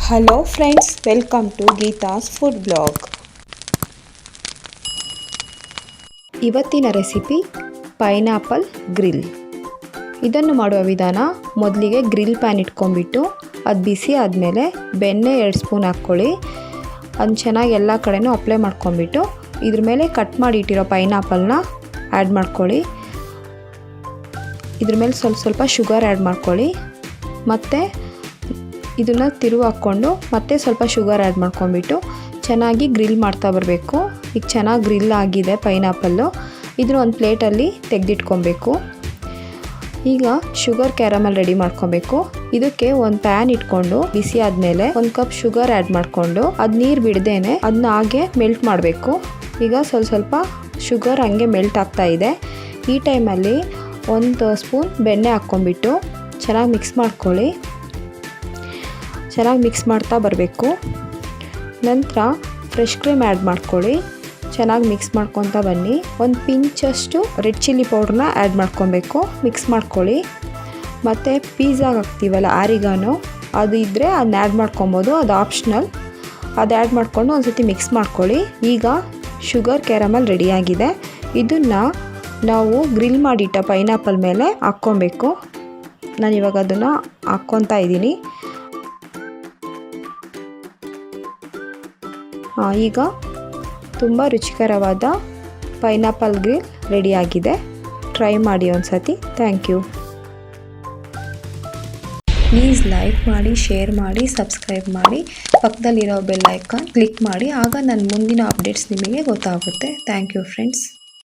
Hello friends, welcome to Geetha's food blog. ಇವತ್ತಿನ recipe pineapple grill. ಇದನ್ನು ಮಾಡುವ ವಿಧಾನ: ಮೊದಲಿಗೆ ಗ್ರಿಲ್ ಪ್ಯಾನ್ ಇಟ್ಕೊಂಡ್ಬಿಟ್ಟು ಅದು ಬಿಸಿ ಆದಮೇಲೆ ಬೆಣ್ಣೆ 2 ಸ್ಪೂನ್ ಹಾಕ್ಕೊಳ್ಳಿ. ಅದನ್ನ ಚೆನ್ನಾಗಿ ಎಲ್ಲ ಕಡೆನೂ ಅಪ್ಲೈ ಮಾಡ್ಕೊಂಡ್ಬಿಟ್ಟು ಇದ್ರ ಮೇಲೆ ಕಟ್ ಮಾಡಿ ಇಟ್ಟಿರೋ ಪೈನಾಪಲ್ನ ಆ್ಯಡ್ ಮಾಡ್ಕೊಳ್ಳಿ. ಇದ್ರ ಮೇಲೆ ಸ್ವಲ್ಪ ಶುಗರ್ ಆ್ಯಡ್ ಮಾಡ್ಕೊಳ್ಳಿ. ಮತ್ತು ಇದನ್ನು ತಿರುವು ಹಾಕ್ಕೊಂಡು ಮತ್ತೆ ಸ್ವಲ್ಪ ಶುಗರ್ ಆ್ಯಡ್ ಮಾಡ್ಕೊಂಡ್ಬಿಟ್ಟು ಚೆನ್ನಾಗಿ ಗ್ರಿಲ್ ಮಾಡ್ತಾ ಬರಬೇಕು. ಈಗ ಚೆನ್ನಾಗಿ ಗ್ರಿಲ್ ಆಗಿದೆ ಪೈನಾಪಲ್ಲು. ಇದನ್ನು ಒಂದು ಪ್ಲೇಟಲ್ಲಿ ತೆಗೆದಿಟ್ಕೊಬೇಕು. ಈಗ ಶುಗರ್ ಕ್ಯಾರಮಲ್ ರೆಡಿ ಮಾಡ್ಕೊಬೇಕು. ಇದಕ್ಕೆ ಒಂದು ಪ್ಯಾನ್ ಇಟ್ಕೊಂಡು ಬಿಸಿ ಆದಮೇಲೆ 1 ಕಪ್ ಶುಗರ್ ಆ್ಯಡ್ ಮಾಡಿಕೊಂಡು ಅದು ನೀರು ಬಿಡದೇನೆ ಅದನ್ನ ಹಾಗೆ ಮೆಲ್ಟ್ ಮಾಡಬೇಕು. ಈಗ ಸ್ವಲ್ಪ ಶುಗರ್ ಹಂಗೆ ಮೆಲ್ಟ್ ಆಗ್ತಾ ಇದೆ. ಈ ಟೈಮಲ್ಲಿ 1 ಸ್ಪೂನ್ ಬೆಣ್ಣೆ ಹಾಕ್ಕೊಂಡ್ಬಿಟ್ಟು ಚೆನ್ನಾಗಿ ಮಿಕ್ಸ್ ಮಾಡ್ಕೊಳ್ಳಿ. ಚೆನ್ನಾಗಿ ಮಿಕ್ಸ್ ಮಾಡ್ತಾ ಬರಬೇಕು. ನಂತರ ಫ್ರೆಶ್ ಕ್ರೀಮ್ ಆ್ಯಡ್ ಮಾಡ್ಕೊಳ್ಳಿ. ಚೆನ್ನಾಗಿ ಮಿಕ್ಸ್ ಮಾಡ್ಕೊತಾ ಬನ್ನಿ. 1 ಪಿಂಚಷ್ಟು ರೆಡ್ ಚಿಲ್ಲಿ ಪೌಡ್ರನ್ನ ಆ್ಯಡ್ ಮಾಡ್ಕೊಬೇಕು. ಮಿಕ್ಸ್ ಮಾಡ್ಕೊಳ್ಳಿ. ಮತ್ತು ಪಿಜ್ಜಾಗೆ ಹಾಕ್ತೀವಲ್ಲ ಆರಿಗಾನೋ, ಅದು ಇದ್ದರೆ ಅದನ್ನ ಆ್ಯಡ್ ಮಾಡ್ಕೊಬೋದು, ಅದು ಆಪ್ಷನಲ್. ಅದು ಆ್ಯಡ್ ಮಾಡಿಕೊಂಡು ಒಂದು ಸತಿ ಮಿಕ್ಸ್ ಮಾಡ್ಕೊಳ್ಳಿ. ಈಗ ಶುಗರ್ ಕ್ಯಾರಮಲ್ ರೆಡಿಯಾಗಿದೆ. ಇದನ್ನು ನಾವು ಗ್ರಿಲ್ ಮಾಡಿಟ್ಟ ಪೈನಾಪಲ್ ಮೇಲೆ ಹಾಕ್ಕೊಬೇಕು. ನಾನಿವಾಗ ಅದನ್ನು ಹಾಕ್ಕೊತಾ ಇದ್ದೀನಿ. ಈಗ ತುಂಬ ರುಚಿಕರವಾದ ಪೈನಾಪಲ್ ಗ್ರಿಲ್ ರೆಡಿಯಾಗಿದೆ. ಟ್ರೈ ಮಾಡಿ ಒಂದು ಸತಿ. Thank you. ಪ್ಲೀಸ್ ಲೈಕ್ ಮಾಡಿ, ಶೇರ್ ಮಾಡಿ, ಸಬ್ಸ್ಕ್ರೈಬ್ ಮಾಡಿ, ಪಕ್ಕದಲ್ಲಿರೋ ಬೆಲ್ ಐಕಾನ್ ಕ್ಲಿಕ್ ಮಾಡಿ. ಆಗ ನನ್ನ ಮುಂದಿನ ಅಪ್ಡೇಟ್ಸ್ ನಿಮಗೆ ಗೊತ್ತಾಗುತ್ತೆ. Thank you friends.